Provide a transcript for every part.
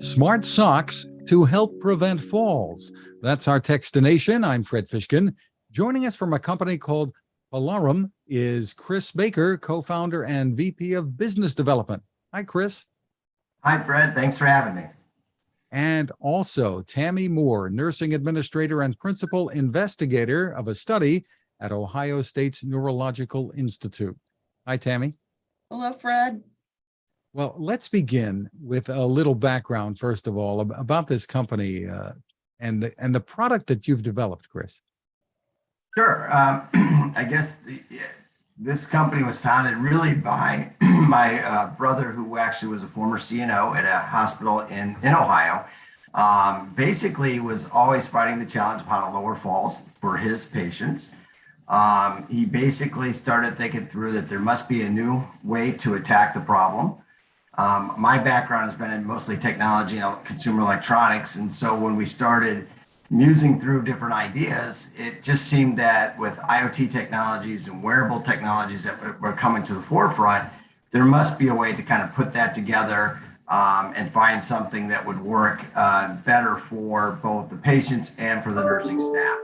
Smart socks to help prevent falls. That's our Techstination. I'm Fred Fishkin. Joining us from a company called Palarum is Chris Baker, co-founder and VP of Business Development. Hi, Chris. Hi, Fred. Thanks for having me. And also Tammy Moore, nursing administrator and principal investigator of a study at Ohio State Neurological Institute. Hi, Tammy. Hello, Fred. Well, let's begin with a little background, first of all, about this company and the product that you've developed, Chris. Sure. I guess this company was founded really by my brother, who actually was a former CNO at a hospital in Ohio. Basically was always fighting the challenge of how to lower falls for his patients. He basically started thinking through that there must be a new way to attack the problem. My background has been in mostly technology and consumer electronics. And so when we started musing through different ideas, it just seemed that with IoT technologies and wearable technologies that were coming to the forefront, there must be a way to kind of put that together and find something that would work better for both the patients and for the nursing staff.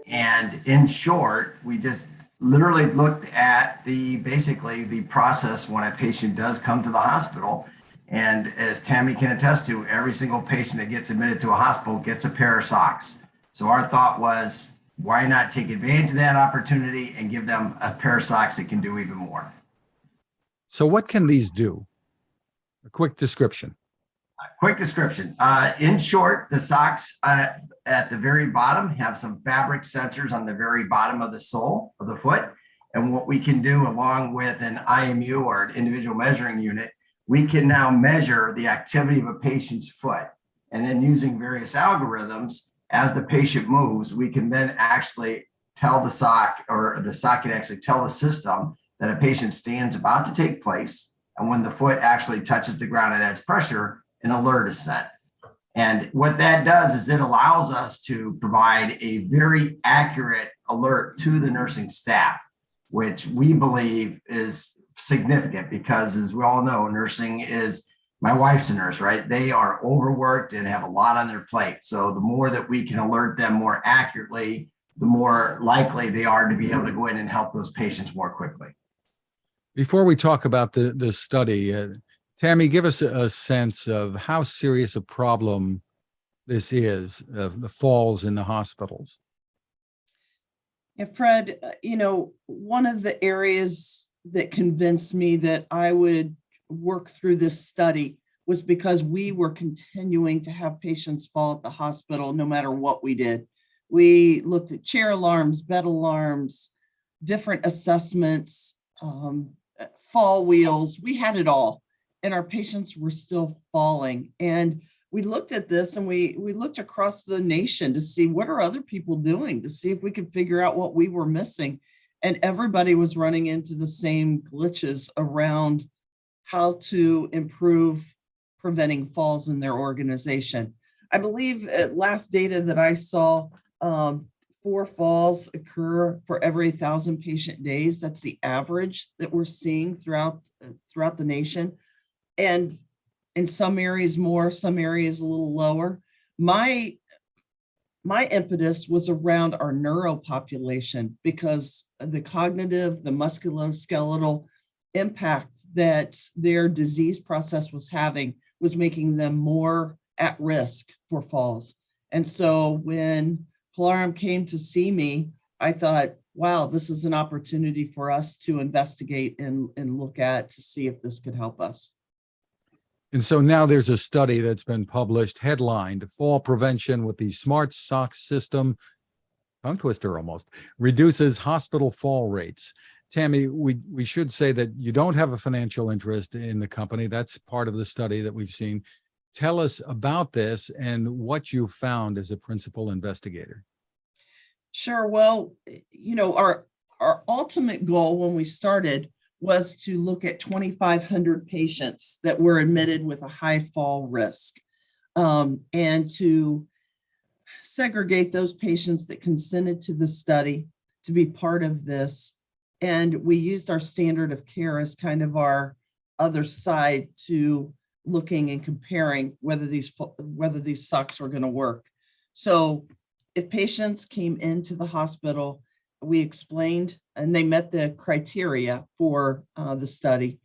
And in short, we just literally looked at basically the process when a patient does come to the hospital. And as Tammy can attest to, every single patient that gets admitted to a hospital gets a pair of socks. So our thought was, why not take advantage of that opportunity and give them a pair of socks that can do even more? So what can these do? A quick description. Quick description. In short, the socks at the very bottom have some fabric sensors on the very bottom of the sole of the foot. And what we can do, along with an IMU or an individual measuring unit, we can now measure the activity of a patient's foot. And then using various algorithms, as the patient moves, we can then actually tell the sock, or the sock can actually tell the system that a patient stands about to take place. And when the foot actually touches the ground and adds pressure, an alert is sent. And what that does is it allows us to provide a very accurate alert to the nursing staff, which we believe is significant because, as we all know, nursing is, my wife's a nurse, right? They are overworked and have a lot on their plate. So the more that we can alert them more accurately, the more likely they are to be able to go in and help those patients more quickly. Before we talk about the study, Tammy, give us a sense of how serious a problem this is, the falls in the hospitals. Yeah, Fred, one of the areas that convinced me that I would work through this study was because we were continuing to have patients fall at the hospital no matter what we did. We looked at chair alarms, bed alarms, different assessments, fall wheels. We had it all. And our patients were still falling. And we looked at this and we looked across the nation to see what are other people doing, to see if we could figure out what we were missing. And everybody was running into the same glitches around how to improve preventing falls in their organization. I believe at last data that I saw, 4 falls occur for every 1,000 patient days. That's the average that we're seeing throughout the nation. And in some areas more, some areas a little lower. My impetus was around our neuro population because the cognitive, the musculoskeletal impact that their disease process was having was making them more at risk for falls. And so when Palarum came to see me, I thought, wow, this is an opportunity for us to investigate and look at to see if this could help us. And so now there's a study that's been published, headlined, Fall Prevention with the Smart Socks System, tongue twister almost, reduces hospital fall rates. Tammy, we should say that you don't have a financial interest in the company. That's part of the study that we've seen. Tell us about this and what you found as a principal investigator. Sure. Well, our ultimate goal when we started was to look at 2,500 patients that were admitted with a high fall risk, and to segregate those patients that consented to the study to be part of this. And we used our standard of care as kind of our other side to looking and comparing whether these socks were going to work. So if patients came into the hospital, we explained, and they met the criteria for the study,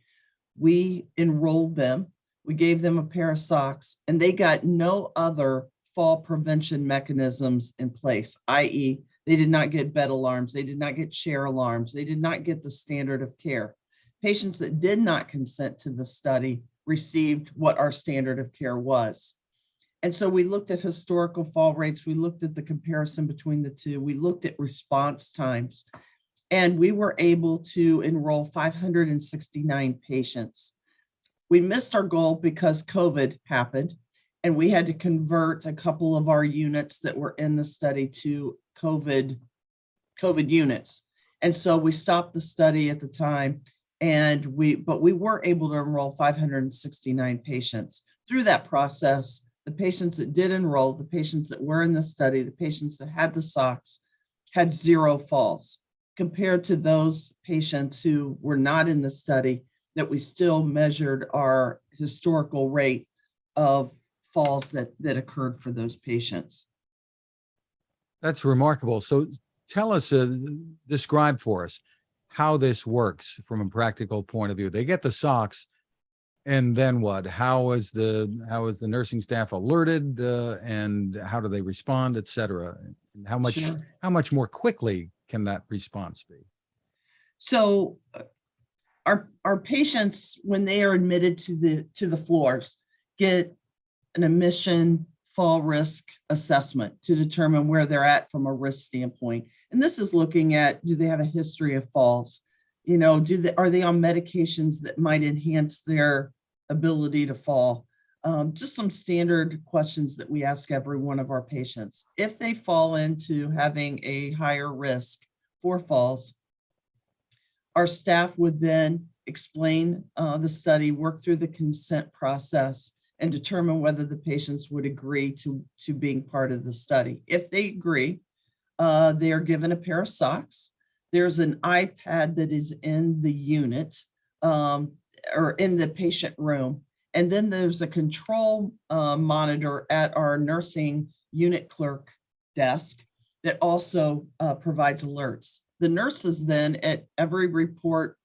we enrolled them, we gave them a pair of socks, and they got no other fall prevention mechanisms in place, i.e., they did not get bed alarms, they did not get chair alarms, they did not get the standard of care. Patients that did not consent to the study received what our standard of care was. And so we looked at historical fall rates, we looked at the comparison between the two, we looked at response times, and we were able to enroll 569 patients. We missed our goal because COVID happened, and we had to convert a couple of our units that were in the study to COVID units. And so we stopped the study at the time, but we were able to enroll 569 patients. Through that process, the patients that did enroll, the patients that were in the study, the patients that had the socks had 0 falls, compared to those patients who were not in the study, that we still measured our historical rate of falls that occurred for those patients. That's remarkable. So tell us, describe for us how this works from a practical point of view. They get the socks, and then what? How is the nursing staff alerted, and how do they respond, et cetera? And how much more quickly can that response be? So our patients, when they are admitted to the floors, get an admission fall risk assessment to determine where they're at from a risk standpoint. And this is looking at, do they have a history of falls? You know, are they on medications that might enhance their ability to fall? Just some standard questions that we ask every one of our patients. If they fall into having a higher risk for falls, our staff would then explain the study, work through the consent process, and determine whether the patients would agree to being part of the study. If they agree, they are given a pair of socks. There's an iPad that is in the unit or in the patient room. And then there's a control monitor at our nursing unit clerk desk that also provides alerts. The nurses then, at every report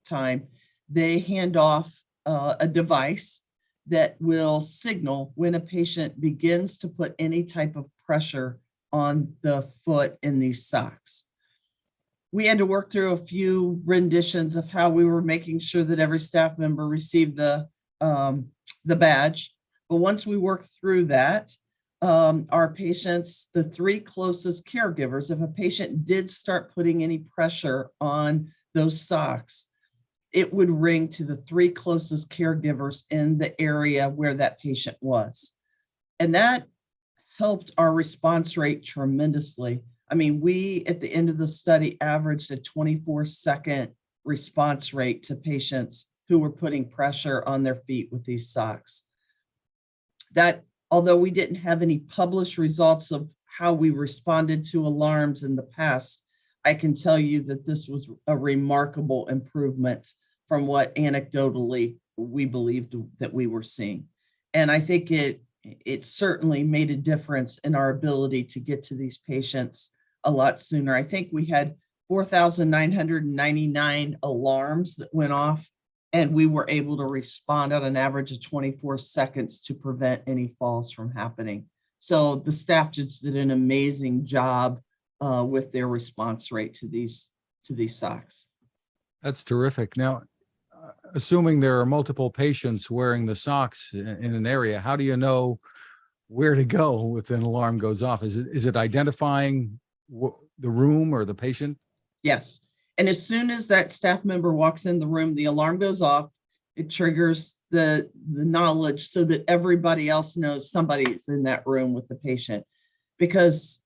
time, they hand off a device that will signal when a patient begins to put any type of pressure on the foot in these socks. We had to work through a few renditions of how we were making sure that every staff member received the badge. But once we worked through that, our patients, the 3 closest caregivers, if a patient did start putting any pressure on those socks, it would ring to the 3 closest caregivers in the area where that patient was. And that helped our response rate tremendously. I mean, we, at the end of the study, averaged a 24-second response rate to patients who were putting pressure on their feet with these socks. That, although we didn't have any published results of how we responded to alarms in the past, I can tell you that this was a remarkable improvement from what anecdotally we believed that we were seeing. And I think it certainly made a difference in our ability to get to these patients a lot sooner. I think we had 4,999 alarms that went off, and we were able to respond at an average of 24 seconds to prevent any falls from happening. So the staff just did an amazing job with their response rate to these socks. That's terrific. Now, assuming there are multiple patients wearing the socks in an area, how do you know where to go if an alarm goes off? Is it identifying the room or the patient? Yes. And as soon as that staff member walks in the room, the alarm goes off. It triggers the knowledge so that everybody else knows somebody's in that room with the patient, because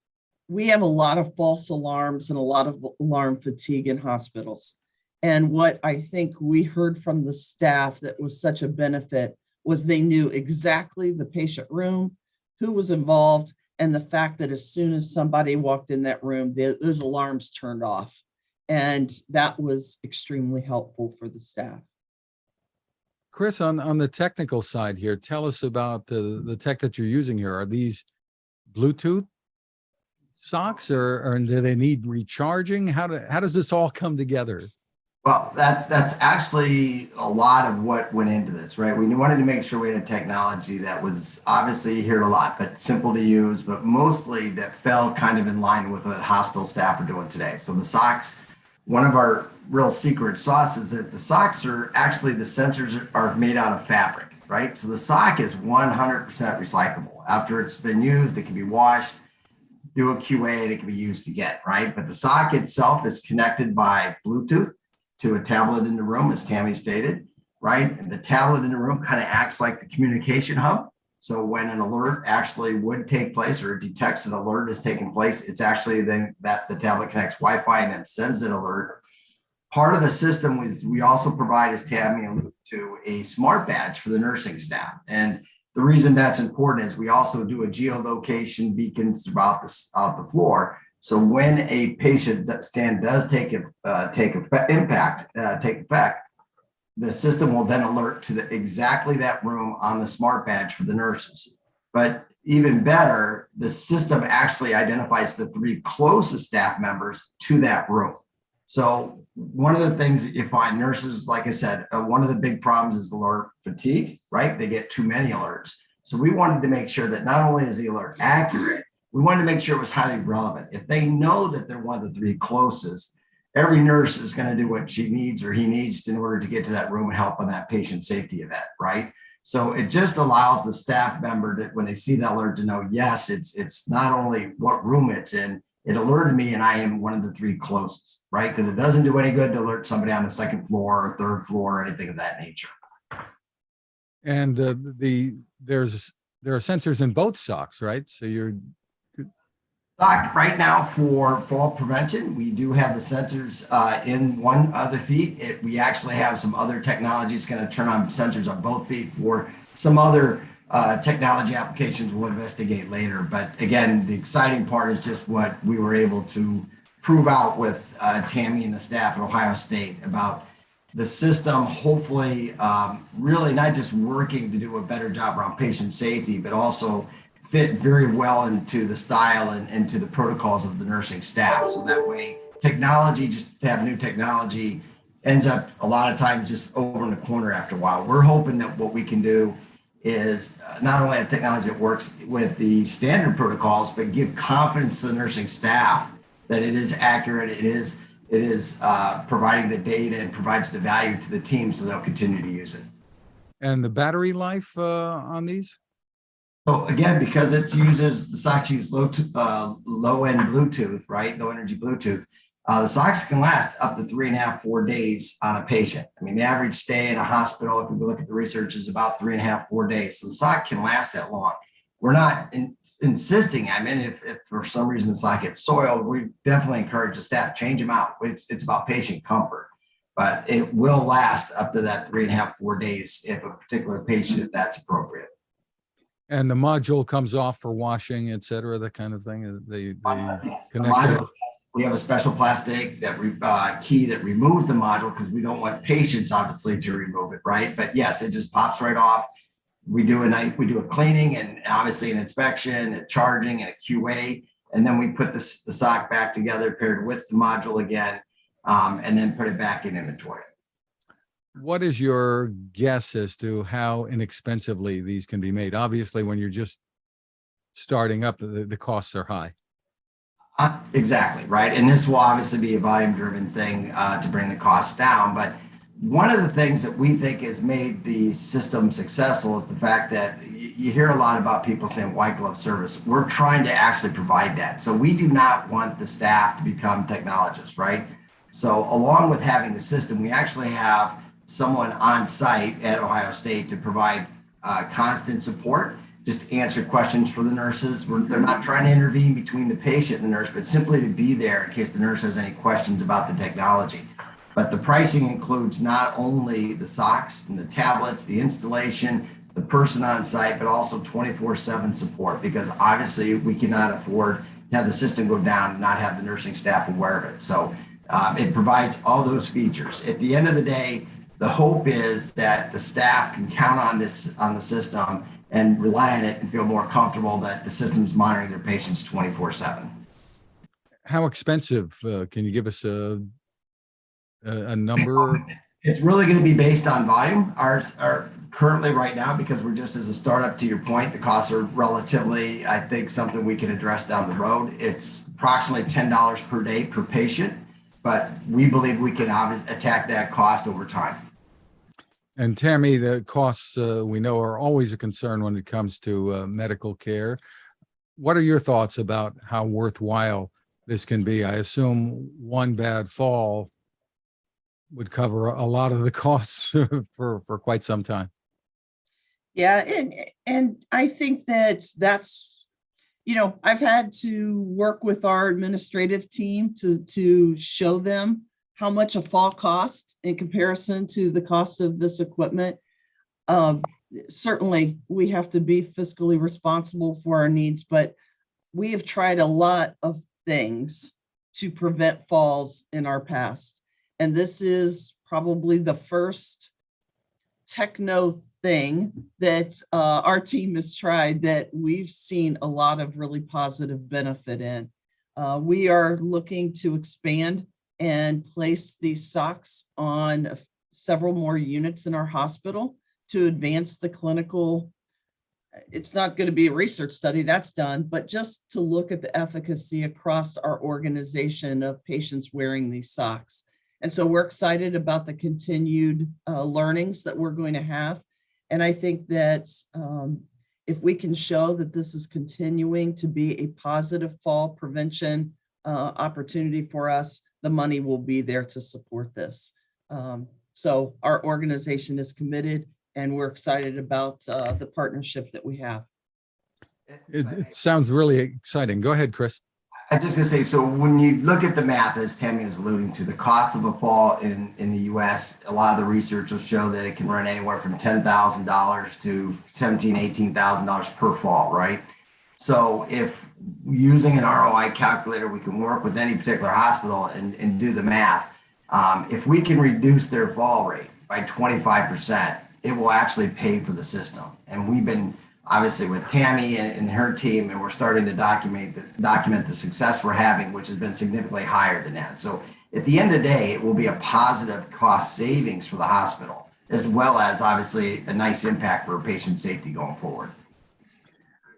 we have a lot of false alarms and a lot of alarm fatigue in hospitals. And what I think we heard from the staff that was such a benefit was they knew exactly the patient room, who was involved, and the fact that as soon as somebody walked in that room, those alarms turned off. And that was extremely helpful for the staff. Chris, on the technical side here, tell us about the tech that you're using here. Are these Bluetooth socks or do they need recharging? How does this all come together? Well, that's actually a lot of what went into this, right? We wanted to make sure we had a technology that was obviously, you hear a lot, but simple to use, but mostly that fell kind of in line with what hospital staff are doing today. So the socks, one of our real secret sauce is that the socks are actually, the sensors are made out of fabric, right? So the sock is 100% recyclable. After it's been used, it can be washed, do a QA, and it can be used again, right? But the sock itself is connected by Bluetooth to a tablet in the room, as Tammy stated, right? And the tablet in the room kind of acts like the communication hub. So when an alert actually would take place or it detects an alert is taking place, it's actually then that the tablet connects Wi-Fi and then sends an alert. Part of the system is we also provide, as Tammy alluded to, a smart badge for the nursing staff. And the reason that's important is we also do a geolocation beacons throughout the floor. So when a patient scan does take effect, the system will then alert to exactly that room on the smart badge for the nurses. But even better, the system actually identifies the 3 closest staff members to that room. So one of the things that you find nurses, like I said, one of the big problems is alert fatigue, right? They get too many alerts. So we wanted to make sure that not only is the alert accurate, we wanted to make sure it was highly relevant. If they know that they're one of the 3 closest, every nurse is going to do what she needs or he needs in order to get to that room and help on that patient safety event, right? So it just allows the staff member that when they see that alert to know, yes, it's not only what room it's in, it alerted me and I am one of the 3 closest, right? Because it doesn't do any good to alert somebody on the 2nd floor or 3rd floor or anything of that nature. And there are sensors in both socks, right? So you're Right now for fall prevention, we do have the sensors in one of the feet. We actually have some other technology. It's going to turn on sensors on both feet for some other technology applications we'll investigate later. But again, the exciting part is just what we were able to prove out with Tammy and the staff at Ohio State about the system, hopefully really not just working to do a better job around patient safety, but also fit very well into the style and into the protocols of the nursing staff. So that way, technology, just to have new technology, ends up a lot of times just over in the corner after a while. We're hoping that what we can do is not only have technology that works with the standard protocols, but give confidence to the nursing staff that it is accurate, it is providing the data and provides the value to the team so they'll continue to use it. and the battery life on these? So again, because it uses, the socks use low end Bluetooth, right? Low energy Bluetooth. The socks can last up to 3.5, 4 days on a patient. I mean, the average stay in a hospital, if we look at the research, is about 3.5, 4 days. So the sock can last that long. We're not insisting. I mean, if for some reason the sock gets soiled, we definitely encourage the staff, change them out. It's about patient comfort, but it will last up to that 3.5, 4 days if a particular patient, if that's appropriate. And the module comes off for washing, et cetera, that kind of thing. They Yes, the connect it. module, we have a special plastic that key that removes the module because we don't want patients obviously to remove it, right? But yes, it just pops right off. We do a cleaning and obviously an inspection, a charging, and a QA, and then we put the sock back together paired with the module again, and then put it back in inventory. What is your guess as to how inexpensively these can be made? Obviously, when you're just starting up, the costs are high. Exactly, right. And this will obviously be a volume-driven thing to bring the costs down. But one of the things that we think has made the system successful is the fact that you hear a lot about people saying white glove service. We're trying to actually provide that. So we do not want the staff to become technologists, right? So along with having the system, we actually have someone on site at Ohio State to provide constant support, just answer questions for the nurses. They're not trying to intervene between the patient and the nurse, but simply to be there in case the nurse has any questions about the technology. But the pricing includes not only the socks and the tablets, the installation, the person on site, but also 24/7 support, because obviously we cannot afford to have the system go down and not have the nursing staff aware of it. So it provides all those features. At the end of the day, the hope is that the staff can count on the system and rely on it and feel more comfortable that the system's monitoring their patients 24/7. How expensive? Can you give us a number? It's really going to be based on volume. Ours are currently right now, because we're just as a startup, to your point, the costs are relatively, I think, something we can address down the road. It's approximately $10 per day per patient, but we believe we can attack that cost over time. And Tammy, the costs we know are always a concern when it comes to medical care. What are your thoughts about how worthwhile this can be? I assume one bad fall would cover a lot of the costs for quite some time. Yeah, and I think that's, I've had to work with our administrative team to show them how much a fall costs in comparison to the cost of this equipment. Certainly, we have to be fiscally responsible for our needs, but we have tried a lot of things to prevent falls in our past. And this is probably the first techno thing that our team has tried that we've seen a lot of really positive benefit in. We are looking to expand and place these socks on several more units in our hospital to advance the clinical. It's not going to be a research study, that's done, but just to look at the efficacy across our organization of patients wearing these socks. And so we're excited about the continued learnings that we're going to have. And I think that if we can show that this is continuing to be a positive fall prevention opportunity for us, the money will be there to support this. So our organization is committed, and we're excited about the partnership that we have. It sounds really exciting. Go ahead, Chris. I was just gonna say, so when you look at the math, as Tammy is alluding to, the cost of a fall in the US, a lot of the research will show that it can run anywhere from $10,000 to $17,000, $18,000 per fall, right? So if using an ROI calculator, we can work with any particular hospital and do the math. If we can reduce their fall rate by 25%, it will actually pay for the system. And we've been obviously with Tammy and her team, and we're starting to document the success we're having, which has been significantly higher than that. So at the end of the day, it will be a positive cost savings for the hospital, as well as obviously a nice impact for patient safety going forward.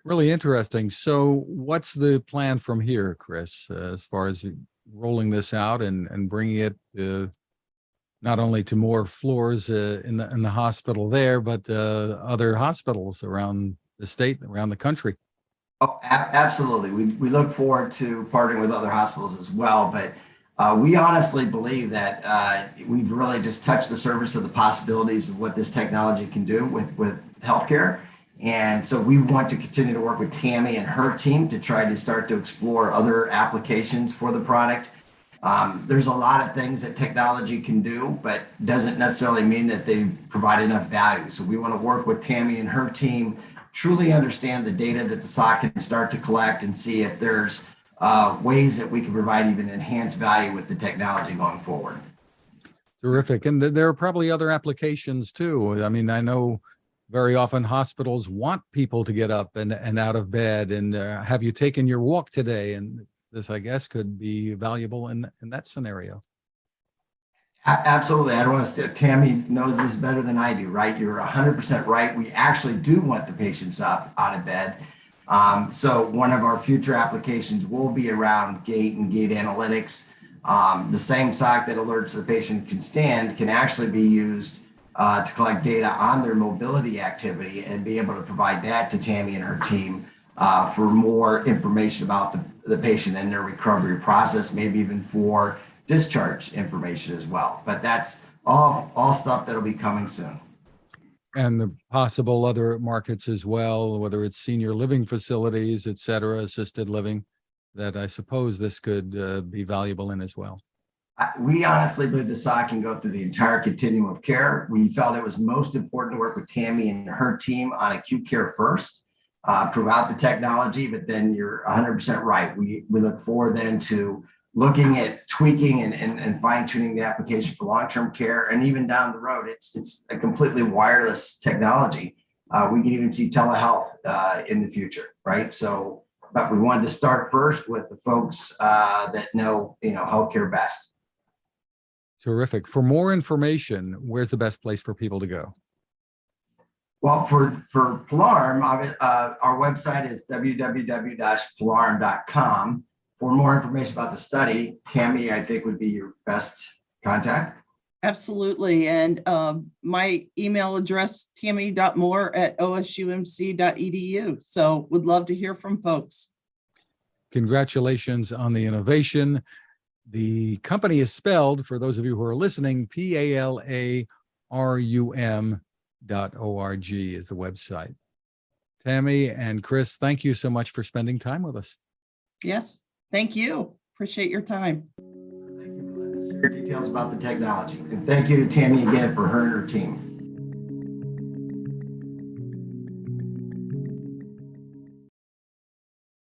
Really interesting. So what's the plan from here, Chris, as far as rolling this out and bringing it not only to more floors in the hospital there, but other hospitals around the state, around the country? Oh, absolutely. We look forward to partnering with other hospitals as well. But we honestly believe that we've really just touched the surface of the possibilities of what this technology can do with healthcare. And so we want to continue to work with Tammy and her team to try to start to explore other applications for the product. There's a lot of things that technology can do, but doesn't necessarily mean that they provide enough value. So we want to work with Tammy and her team, truly understand the data that the SOC can start to collect, and see if there's ways that we can provide even enhanced value with the technology going forward. Terrific. And there are probably other applications too. I mean, I know very often hospitals want people to get up and out of bed. And have you taken your walk today? And this, I guess, could be valuable in that scenario. Absolutely. I don't want to. Tammy knows this better than I do, right? You're 100% right. We actually do want the patients up out of bed. So one of our future applications will be around gait and gait analytics. The same sock that alerts the patient can stand can actually be used to collect data on their mobility activity and be able to provide that to Tammy and her team for more information about the patient and their recovery process, maybe even for discharge information as well. But that's all stuff that'll be coming soon. And the possible other markets as well, whether it's senior living facilities, et cetera, assisted living, that I suppose this could be valuable in as well. We honestly believe the SOC can go through the entire continuum of care. We felt it was most important to work with Tammy and her team on acute care first, prove out the technology, but then you're 100% right. We look forward then to looking at tweaking and fine tuning the application for long-term care. And even down the road, it's a completely wireless technology. We can even see telehealth in the future, right? So, but we wanted to start first with the folks that know, healthcare best. Terrific. For more information, where's the best place for people to go? Well, for Palarum, our website is www.palarum.com. For more information about the study, Tammy, I think, would be your best contact. Absolutely. And my email address, tammy.moore@osumc.edu. So would love to hear from folks. Congratulations on the innovation. The company is spelled, for those of you who are listening, PALARUM.org is the website. Tammy and Chris, thank you so much for spending time with us. Yes. Thank you. Appreciate your time. Thank you for letting us share details about the technology. And thank you to Tammy again for her and her team.